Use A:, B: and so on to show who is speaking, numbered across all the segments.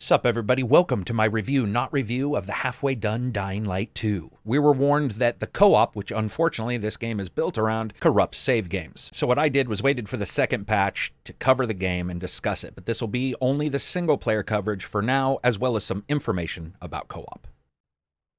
A: Sup everybody, welcome to my review, not review, of the halfway done Dying Light 2. We were warned that the co-op, which unfortunately this game is built around, corrupts save games. So what I did was waited for the second patch to cover the game and discuss it, but this will be only the single player coverage for now, as well as some information about co-op.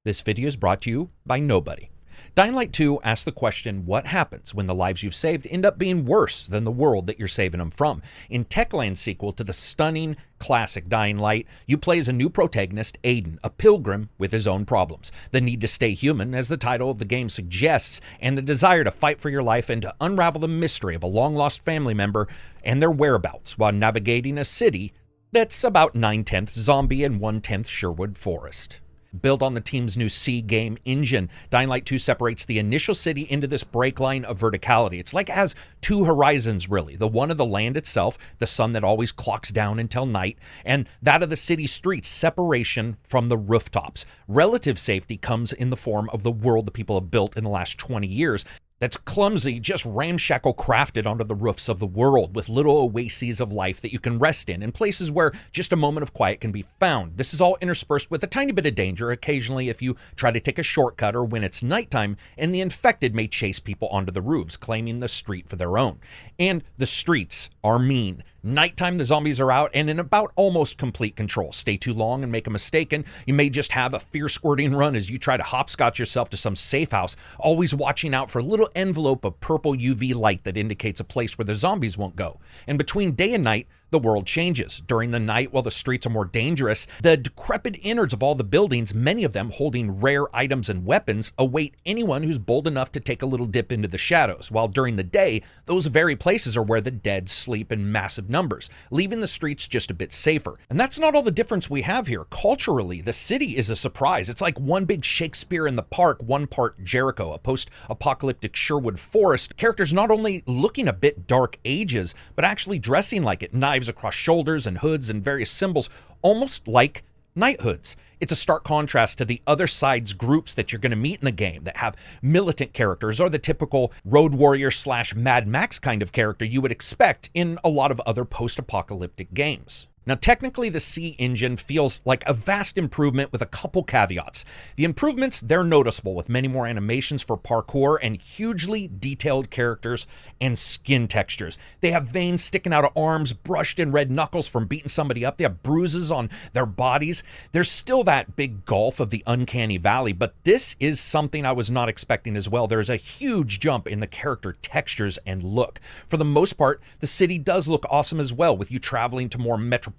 A: This video is brought to you by nobody. Dying Light 2 asks the question, what happens when the lives you've saved end up being worse than the world that you're saving them from? In Techlands sequel to the stunning classic Dying Light, you play as a new protagonist, Aiden, a pilgrim with his own problems. The need to stay human, as the title of the game suggests, and the desire to fight for your life and to unravel the mystery of a long-lost family member and their whereabouts while navigating a city that's about 9/10 zombie and 1/10 Sherwood Forest. Built on the team's new C game engine, Dying Light 2 separates the initial city into this break line of verticality. It's like it has two horizons, really. The one of the land itself, the sun that always clocks down until night, and that of the city streets, separation from the rooftops. Relative safety comes in the form of the world the people have built in the last 20 years. That's clumsy, just ramshackle crafted onto the roofs of the world, with little oases of life that you can rest in, and places where just a moment of quiet can be found. This is all interspersed with a tiny bit of danger, occasionally if you try to take a shortcut or when it's nighttime, and the infected may chase people onto the roofs, claiming the street for their own. And the streets are mean. Nighttime, the zombies are out and in about almost complete control. Stay too long and make a mistake, and you may just have a fear-squirting run as you try to hopscotch yourself to some safe house, always watching out for a little envelope of purple UV light that indicates a place where the zombies won't go. And between day and night, the world changes. During the night, while the streets are more dangerous, the decrepit innards of all the buildings, many of them holding rare items and weapons, await anyone who's bold enough to take a little dip into the shadows, while during the day, those very places are where the dead sleep in massive numbers, leaving the streets just a bit safer. And that's not all the difference we have here. Culturally, the city is a surprise. It's like one big Shakespeare in the Park, one part Jericho, a post-apocalyptic Sherwood Forest. Characters not only looking a bit Dark Ages, but actually dressing like it. Knives across shoulders and hoods and various symbols, almost like knighthoods. It's a stark contrast to the other side's groups that you're going to meet in the game that have militant characters, or the typical road warrior / Mad Max kind of character you would expect in a lot of other post-apocalyptic games. Now, technically, the C engine feels like a vast improvement with a couple caveats. The improvements, they're noticeable, with many more animations for parkour and hugely detailed characters and skin textures. They have veins sticking out of arms, brushed in red knuckles from beating somebody up. They have bruises on their bodies. There's still that big gulf of the uncanny valley, but this is something I was not expecting as well. There's a huge jump in the character textures and look. For the most part, the city does look awesome as well, with you traveling to more metropolitan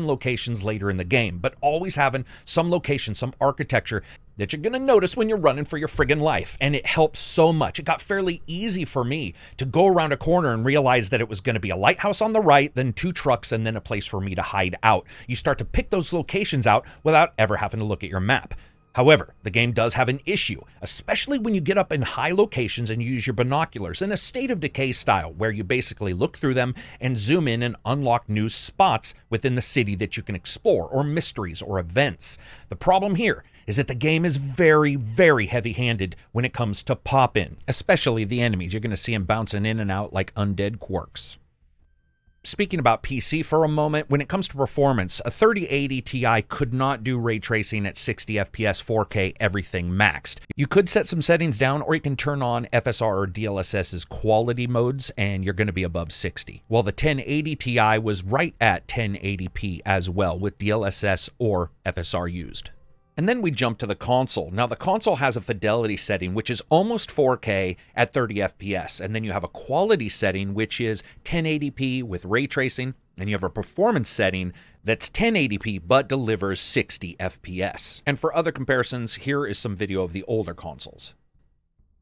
A: locations later in the game, but always having some location, some architecture that you're going to notice when you're running for your friggin' life, and it helps so much. It got fairly easy for me to go around a corner and realize that it was going to be a lighthouse on the right, then two trucks, and then a place for me to hide out. You start to pick those locations out without ever having to look at your map. However, the game does have an issue, especially when you get up in high locations and use your binoculars in a State of Decay style, where you basically look through them and zoom in and unlock new spots within the city that you can explore, or mysteries or events. The problem here is that the game is very, very heavy-handed when it comes to pop-in, especially the enemies. You're going to see them bouncing in and out like undead quarks. Speaking about PC for a moment, when it comes to performance, a 3080 Ti could not do ray tracing at 60 FPS 4K, everything maxed. You could set some settings down, or you can turn on FSR or DLSS's quality modes, and you're going to be above 60. While the 1080 Ti was right at 1080p as well, with DLSS or FSR used. And then we jump to the console. Now, the console has a fidelity setting, which is almost 4K at 30 FPS. And then you have a quality setting, which is 1080p with ray tracing. And you have a performance setting that's 1080p, but delivers 60 FPS. And for other comparisons, here is some video of the older consoles.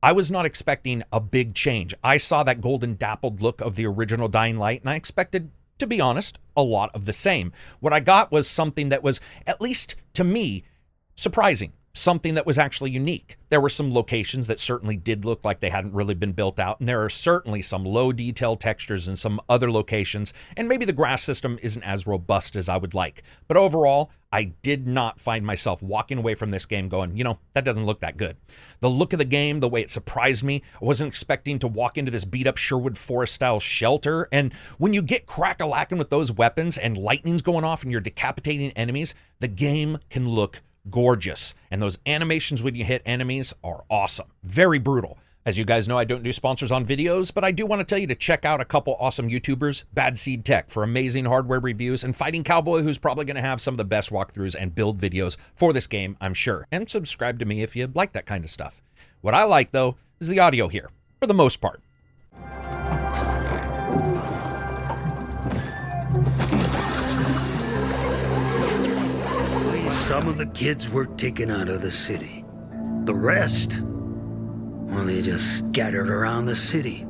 A: I was not expecting a big change. I saw that golden dappled look of the original Dying Light, and I expected, to be honest, a lot of the same. What I got was something that was, at least to me, surprising. something that was actually unique. There were some locations that certainly did look like they hadn't really been built out, and there are certainly some low detail textures in some other locations, and maybe the grass system isn't as robust as I would like. But overall, I did not find myself walking away from this game going, that doesn't look that good. The look of the game, the way it surprised me, I wasn't expecting to walk into this beat up Sherwood Forest style shelter. And when you get crack-a-lacking with those weapons and lightning's going off and you're decapitating enemies, the game can look gorgeous. And those animations when you hit enemies are awesome. Very brutal. As you guys know, I don't do sponsors on videos, but I do want to tell you to check out a couple awesome YouTubers, Bad Seed Tech for amazing hardware reviews, and Fighting Cowboy, who's probably going to have some of the best walkthroughs and build videos for this game, I'm sure. And subscribe to me if you like that kind of stuff. What I like, though, is the audio here, for the most part.
B: Some of the kids were taken out of the city. The rest, well, they just scattered around the city.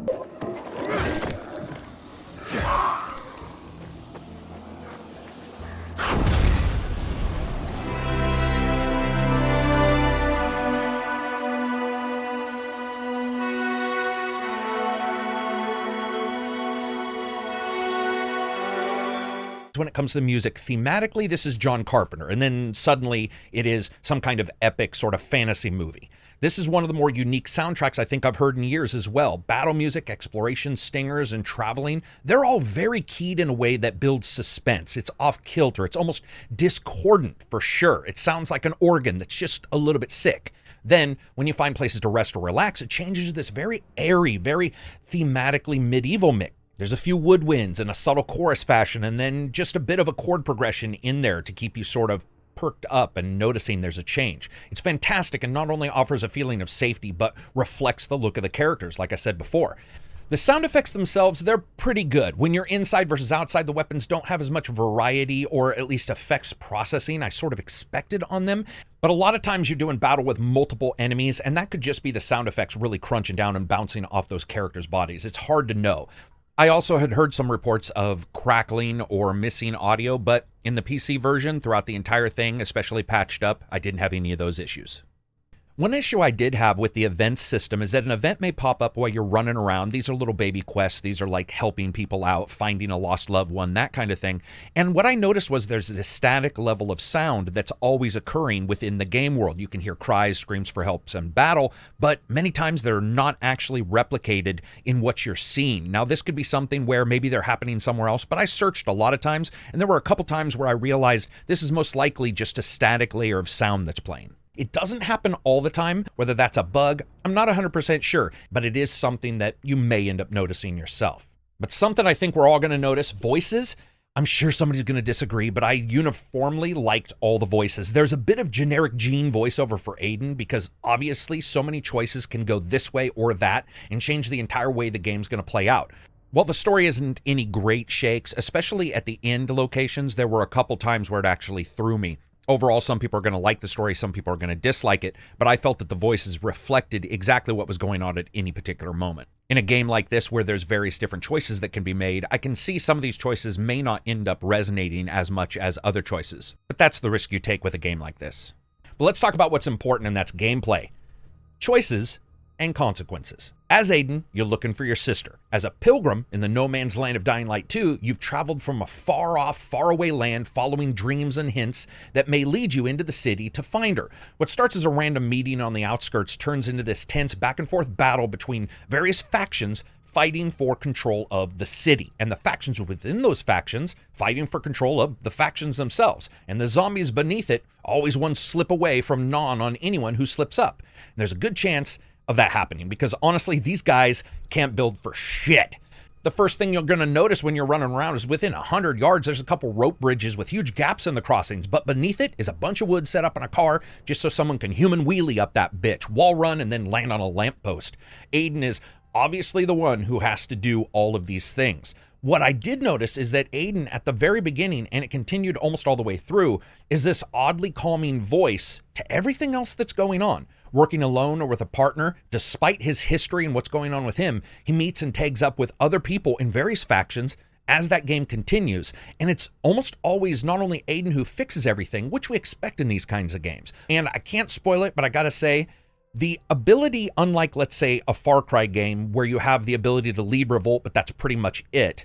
A: When it comes to the music, thematically, this is John Carpenter, and then suddenly it is some kind of epic sort of fantasy movie. This is one of the more unique soundtracks I think I've heard in years as well. Battle music, exploration, stingers, and traveling, they're all very keyed in a way that builds suspense. It's off-kilter. It's almost discordant for sure. It sounds like an organ that's just a little bit sick. Then, when you find places to rest or relax, it changes to this very airy, very thematically medieval mix. There's a few woodwinds in a subtle chorus fashion, and then just a bit of a chord progression in there to keep you sort of perked up and noticing there's a change. It's fantastic and not only offers a feeling of safety, but reflects the look of the characters, like I said before. The sound effects themselves, they're pretty good. When you're inside versus outside, the weapons don't have as much variety or at least effects processing I sort of expected on them. But a lot of times you're doing battle with multiple enemies, and that could just be the sound effects really crunching down and bouncing off those characters' bodies. It's hard to know. I also had heard some reports of crackling or missing audio, but in the PC version, throughout the entire thing, especially patched up, I didn't have any of those issues. One issue I did have with the events system is that an event may pop up while you're running around. These are little baby quests. These are like helping people out, finding a lost loved one, that kind of thing. And what I noticed was there's a static level of sound that's always occurring within the game world. You can hear cries, screams for help, and battle, but many times they're not actually replicated in what you're seeing. Now, this could be something where maybe they're happening somewhere else, but I searched a lot of times, and there were a couple times where I realized this is most likely just a static layer of sound that's playing. It doesn't happen all the time. Whether that's a bug, I'm not 100% sure, but it is something that you may end up noticing yourself. But something I think we're all going to notice, voices. I'm sure somebody's going to disagree, but I uniformly liked all the voices. There's a bit of generic Gene voiceover for Aiden because obviously so many choices can go this way or that and change the entire way the game's going to play out. While the story isn't any great shakes, especially at the end locations, there were a couple times where it actually threw me. Overall, some people are going to like the story, some people are going to dislike it, but I felt that the voices reflected exactly what was going on at any particular moment. In a game like this where there's various different choices that can be made, I can see some of these choices may not end up resonating as much as other choices. But that's the risk you take with a game like this. But let's talk about what's important, and that's gameplay. Choices and consequences. As Aiden, you're looking for your sister. As a pilgrim in the no man's land of Dying Light 2, you've traveled from a far-off, faraway land following dreams and hints that may lead you into the city to find her. What starts as a random meeting on the outskirts turns into this tense back-and-forth battle between various factions fighting for control of the city, and the factions within those factions fighting for control of the factions themselves, and the zombies beneath it always one slip away from gnawing on anyone who slips up. And there's a good chance of that happening because honestly, these guys can't build for shit. The first thing you're going to notice when you're running around is within 100 yards, there's a couple rope bridges with huge gaps in the crossings, but beneath it is a bunch of wood set up in a car just so someone can human wheelie up that bitch, wall run, and then land on a lamppost. Aiden is obviously the one who has to do all of these things. What I did notice is that Aiden, at the very beginning, and it continued almost all the way through, is this oddly calming voice to everything else that's going on. Working alone or with a partner, despite his history and what's going on with him, he meets and tags up with other people in various factions as that game continues. And it's almost always not only Aiden who fixes everything, which we expect in these kinds of games. And I can't spoil it, but I gotta say, the ability, unlike, let's say, a Far Cry game where you have the ability to lead revolt, but that's pretty much it,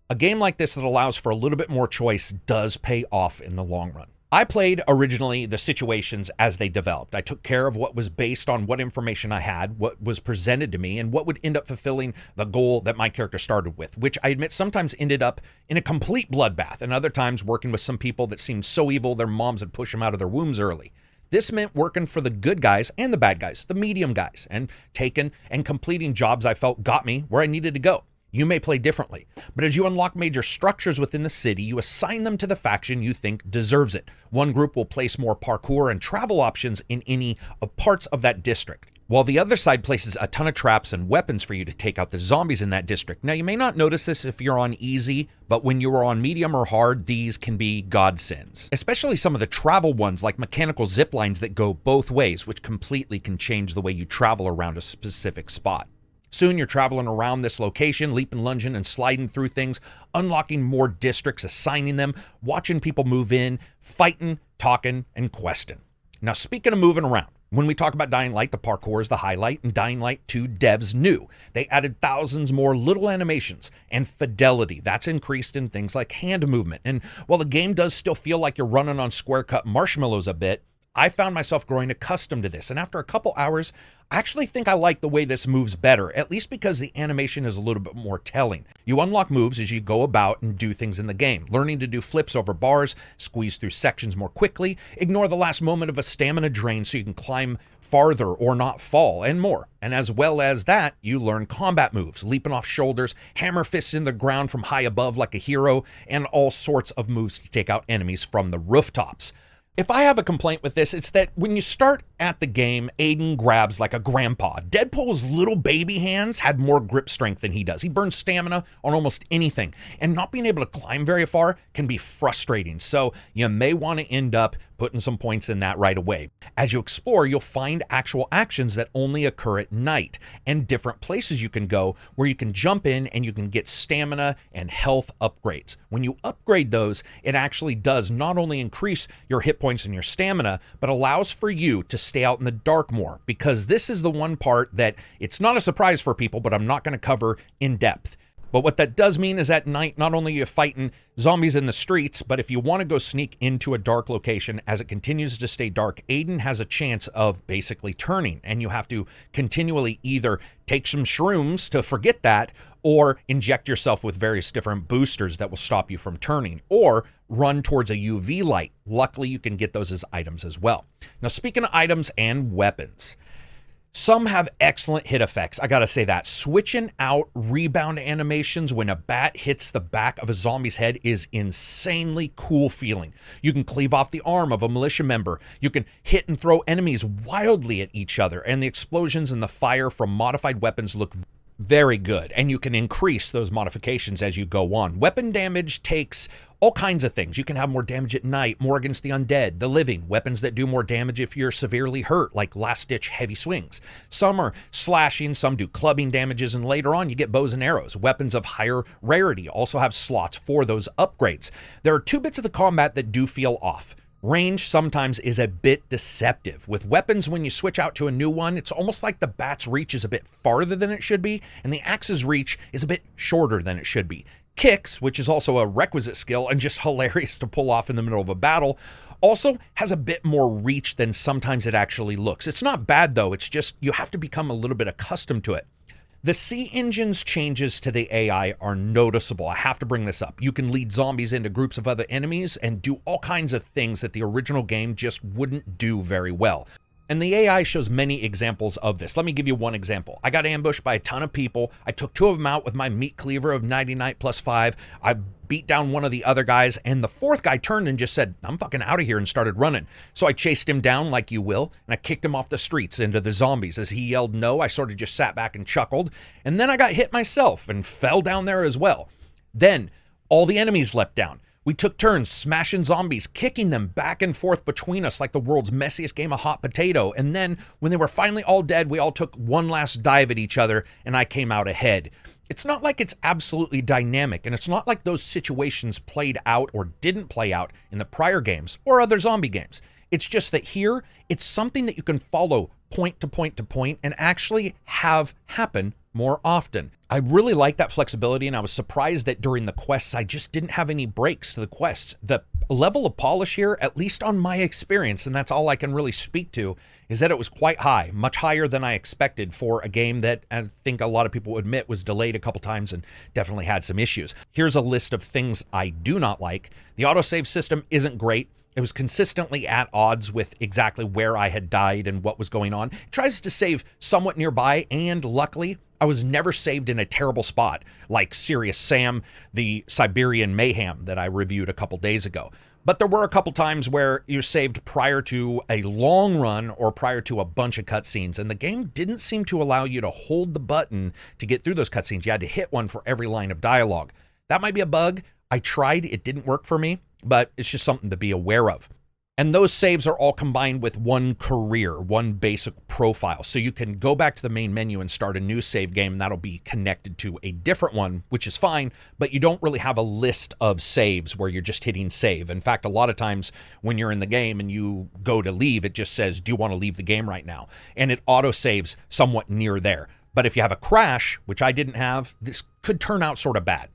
A: a game like this that allows for a little bit more choice does pay off in the long run. I played originally the situations as they developed. I took care of what was based on what information I had, what was presented to me, and what would end up fulfilling the goal that my character started with, which I admit sometimes ended up in a complete bloodbath, and other times working with some people that seemed so evil their moms would push them out of their wombs early. This meant working for the good guys and the bad guys, the medium guys, and taking and completing jobs I felt got me where I needed to go. You may play differently, but as you unlock major structures within the city, you assign them to the faction you think deserves it. One group will place more parkour and travel options in any parts of that district, while the other side places a ton of traps and weapons for you to take out the zombies in that district. Now, you may not notice this if you're on easy, but when you are on medium or hard, these can be godsends. Especially some of the travel ones, like mechanical zip lines that go both ways, which completely can change the way you travel around a specific spot. Soon you're traveling around this location, leaping, lunging, and sliding through things, unlocking more districts, assigning them, watching people move in, fighting, talking, and questing. Now, speaking of moving around, when we talk about Dying Light, the parkour is the highlight, and Dying Light 2 devs knew. They added thousands more little animations, and fidelity. That's increased in things like hand movement. And while the game does still feel like you're running on square-cut marshmallows a bit, I found myself growing accustomed to this, and after a couple hours, I actually think I like the way this moves better, at least because the animation is a little bit more telling. You unlock moves as you go about and do things in the game, learning to do flips over bars, squeeze through sections more quickly, ignore the last moment of a stamina drain so you can climb farther or not fall, and more. And as well as that, you learn combat moves, leaping off shoulders, hammer fists in the ground from high above like a hero, and all sorts of moves to take out enemies from the rooftops. If I have a complaint with this, it's that when you start at the game, Aiden grabs like a grandpa. Deadpool's little baby hands had more grip strength than he does. He burns stamina on almost anything, and not being able to climb very far can be frustrating. So you may want to end up putting some points in that right away. As you explore, you'll find actual actions that only occur at night, and different places you can go where you can jump in and you can get stamina and health upgrades. When you upgrade those, it actually does not only increase your hit points and your stamina, but allows for you to stay out in the dark more, because this is the one part that it's not a surprise for people, but I'm not going to cover in depth. But what that does mean is at night, not only are you fighting zombies in the streets, but if you want to go sneak into a dark location, as it continues to stay dark, Aiden has a chance of basically turning, and you have to continually either take some shrooms to forget that, or inject yourself with various different boosters that will stop you from turning, or run towards a UV light. Luckily, you can get those as items as well. Now, speaking of items and weapons, some have excellent hit effects, I gotta say that. Switching out rebound animations when a bat hits the back of a zombie's head is insanely cool feeling. You can cleave off the arm of a militia member. You can hit and throw enemies wildly at each other, and the explosions and the fire from modified weapons look very good, and you can increase those modifications as you go on. Weapon damage takes all kinds of things. You can have more damage at night, more against the undead, the living, weapons that do more damage if you're severely hurt, like last-ditch heavy swings. Some are slashing, some do clubbing damages, and later on you get bows and arrows. Weapons of higher rarity also have slots for those upgrades. There are two bits of the combat that do feel off. Range sometimes is a bit deceptive. With weapons, when you switch out to a new one, it's almost like the bat's reach is a bit farther than it should be, and the axe's reach is a bit shorter than it should be. Kicks, which is also a requisite skill and just hilarious to pull off in the middle of a battle, also has a bit more reach than sometimes it actually looks. It's not bad though, it's just you have to become a little bit accustomed to it. The C-Engine's changes to the AI are noticeable. I have to bring this up. You can lead zombies into groups of other enemies and do all kinds of things that the original game just wouldn't do very well. And the AI shows many examples of this. Let me give you one example. I got ambushed by a ton of people. I took two of them out with my meat cleaver of 99 plus 5. I beat down one of the other guys, and the fourth guy turned and just said, "I'm fucking out of here," and started running. So I chased him down like you will, and I kicked him off the streets into the zombies. As he yelled no, I sort of just sat back and chuckled, and then I got hit myself and fell down there as well. Then all the enemies leapt down. We took turns smashing zombies, kicking them back and forth between us like the world's messiest game of hot potato. And then when they were finally all dead, we all took one last dive at each other, and I came out ahead. It's not like it's absolutely dynamic, and it's not like those situations played out or didn't play out in the prior games or other zombie games. It's just that here, it's something that you can follow point to point to point and actually have happen more often. I really like that flexibility, and I was surprised that during the quests, I just didn't have any breaks to the quests. The level of polish here, at least on my experience, and that's all I can really speak to, is that it was quite high, much higher than I expected for a game that I think a lot of people admit was delayed a couple times and definitely had some issues. Here's a list of things I do not like. The autosave system isn't great. It was consistently at odds with exactly where I had died and what was going on. It tries to save somewhat nearby, and luckily, I was never saved in a terrible spot, like Serious Sam, the Siberian Mayhem that I reviewed a couple days ago. But there were a couple times where you're saved prior to a long run or prior to a bunch of cutscenes, and the game didn't seem to allow you to hold the button to get through those cutscenes. You had to hit one for every line of dialogue. That might be a bug. I tried, it didn't work for me, but it's just something to be aware of. And those saves are all combined with one career, one basic profile. So you can go back to the main menu and start a new save game, and that'll be connected to a different one, which is fine, but you don't really have a list of saves where you're just hitting save. In fact, a lot of times when you're in the game and you go to leave, it just says, do you want to leave the game right now? And it auto-saves somewhat near there. But if you have a crash, which I didn't have, this could turn out sort of bad.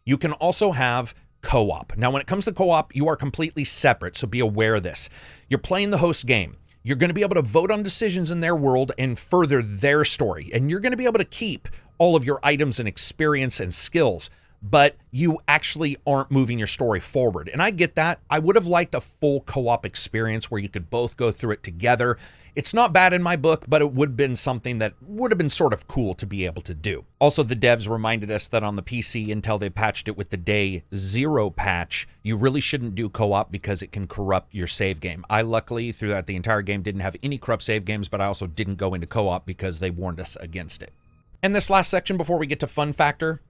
A: You can also have co-op. Now, when it comes to co-op, you are completely separate, so be aware of this. You're playing the host game. You're going to be able to vote on decisions in their world and further their story, and you're going to be able to keep all of your items and experience and skills, but you actually aren't moving your story forward. And I get that. I would have liked a full co-op experience where you could both go through it together. It's not bad in my book, but it would have been something that would have been sort of cool to be able to do. Also, the devs reminded us that on the PC, until they patched it with the Day 0 patch, you really shouldn't do co-op because it can corrupt your save game. I luckily, throughout the entire game, didn't have any corrupt save games, but I also didn't go into co-op because they warned us against it. And this last section before we get to fun factor,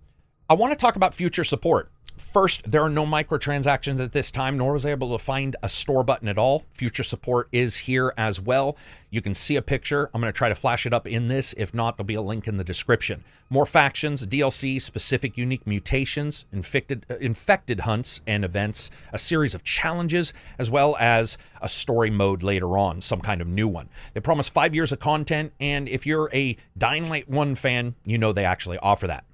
A: I want to talk about future support. First, there are no microtransactions at this time, nor was I able to find a store button at all. Future support is here as well. You can see a picture. I'm going to try to flash it up in this. If not, there'll be a link in the description. More factions, DLC, specific unique mutations, infected hunts and events, a series of challenges, as well as a story mode later on, some kind of new one. They promise 5 years of content, and if you're a Dying Light 1 fan, you know they actually offer that.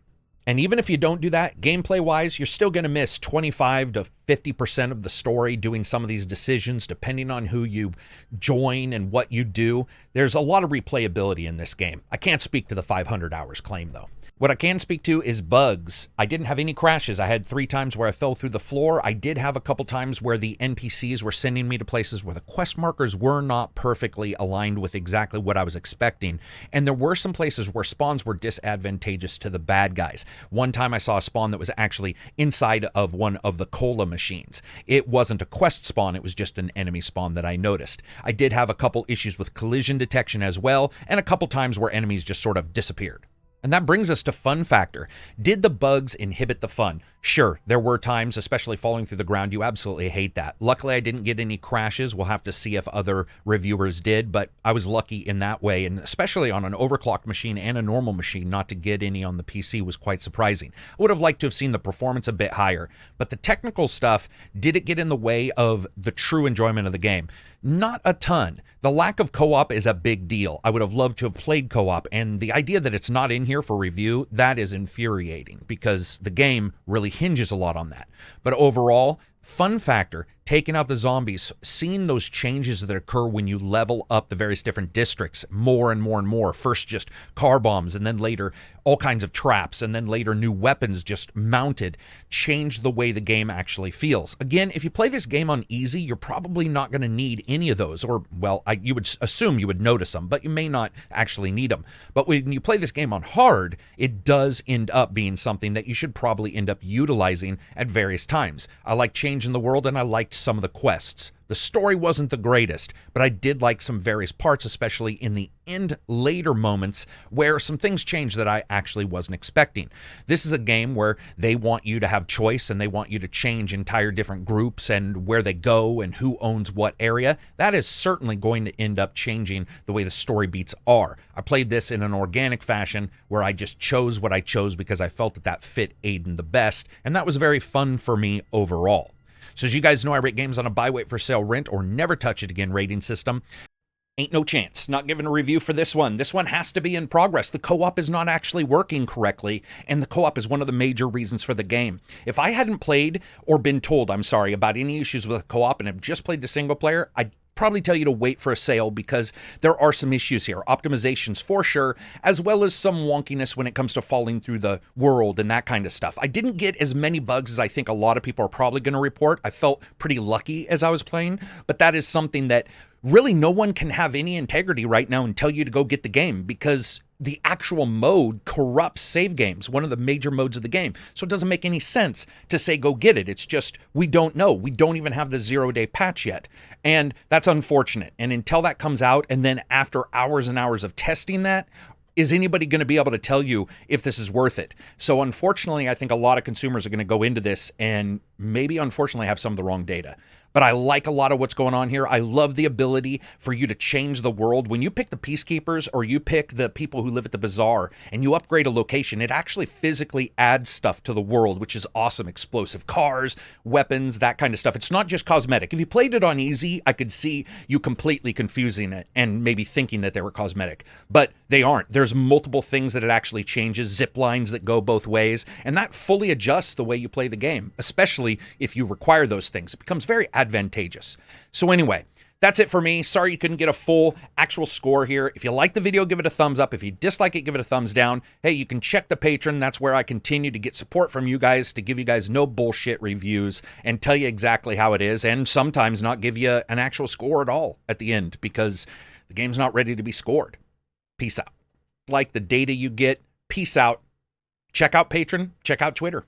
A: And even if you don't do that, gameplay-wise, you're still going to miss 25 to 50% of the story doing some of these decisions, depending on who you join and what you do. There's a lot of replayability in this game. I can't speak to the 500 hours claim, though. What I can speak to is bugs. I didn't have any crashes. I had 3 times where I fell through the floor. I did have a couple times where the NPCs were sending me to places where the quest markers were not perfectly aligned with exactly what I was expecting. And there were some places where spawns were disadvantageous to the bad guys. One time I saw a spawn that was actually inside of one of the cola machines. It wasn't a quest spawn, it was just an enemy spawn that I noticed. I did have a couple issues with collision detection as well, and a couple times where enemies just sort of disappeared. And that brings us to fun factor. Did the bugs inhibit the fun? Sure, there were times, especially falling through the ground, you absolutely hate that. Luckily, I didn't get any crashes. We'll have to see if other reviewers did, but I was lucky in that way, and especially on an overclocked machine and a normal machine, not to get any on the PC was quite surprising. I would have liked to have seen the performance a bit higher, but the technical stuff, did it get in the way of the true enjoyment of the game? Not a ton. The lack of co-op is a big deal. I would have loved to have played co-op, and the idea that it's not in here for review, that is infuriating because the game really hinges a lot on that. But overall, fun factor, taking out the zombies, seeing those changes that occur when you level up the various different districts more and more and more. First just car bombs, and then later all kinds of traps, and then later new weapons just mounted, change the way the game actually feels. Again, if you play this game on easy, you're probably not going to need any of those, or, well, you would assume you would notice them, but you may not actually need them. But when you play this game on hard, it does end up being something that you should probably end up utilizing at various times. I like changing the world, and I liked some of the quests. The story wasn't the greatest, but I did like some various parts, especially in the end later moments where some things changed that I actually wasn't expecting. This is a game where they want you to have choice and they want you to change entire different groups and where they go and who owns what area. That is certainly going to end up changing the way the story beats are. I played this in an organic fashion where I just chose what I chose because I felt that that fit Aiden the best, and that was very fun for me overall. So as you guys know, I rate games on a buy, wait for sale, rent, or never touch it again rating system. Ain't no chance. Not giving a review for this one. This one has to be in progress. The co-op is not actually working correctly, and the co-op is one of the major reasons for the game. If I hadn't played or been told, about any issues with co-op and have just played the single player, I'd probably tell you to wait for a sale because there are some issues here. Optimizations for sure, as well as some wonkiness when it comes to falling through the world and that kind of stuff. I didn't get as many bugs as I think a lot of people are probably going to report. I felt pretty lucky as I was playing, but that is something that really no one can have any integrity right now and tell you to go get the game because the actual mode corrupts save games, one of the major modes of the game. So it doesn't make any sense to say go get it. It's just we don't know. We don't even have the 0-day patch yet. And that's unfortunate. And until that comes out, and then after hours and hours of testing that, is anybody going to be able to tell you if this is worth it? So unfortunately, I think a lot of consumers are going to go into this and maybe unfortunately have some of the wrong data. But I like a lot of what's going on here. I love the ability for you to change the world. When you pick the peacekeepers or you pick the people who live at the bazaar and you upgrade a location, it actually physically adds stuff to the world, which is awesome. Explosive cars, weapons, that kind of stuff. It's not just cosmetic. If you played it on easy, I could see you completely confusing it and maybe thinking that they were cosmetic, but they aren't. There's multiple things that it actually changes, zip lines that go both ways, and that fully adjusts the way you play the game, especially if you require those things. It becomes very advantageous. So anyway, that's it for me. Sorry you couldn't get a full actual score here. If you like the video, give it a thumbs up. If you dislike it, give it a thumbs down. Hey, you can check the Patreon. That's where I continue to get support from you guys to give you guys no bullshit reviews and tell you exactly how it is, and sometimes not give you an actual score at all at the end because the game's not ready to be scored. Peace out. Like the data you get. Peace out. Check out Patreon. Check out Twitter.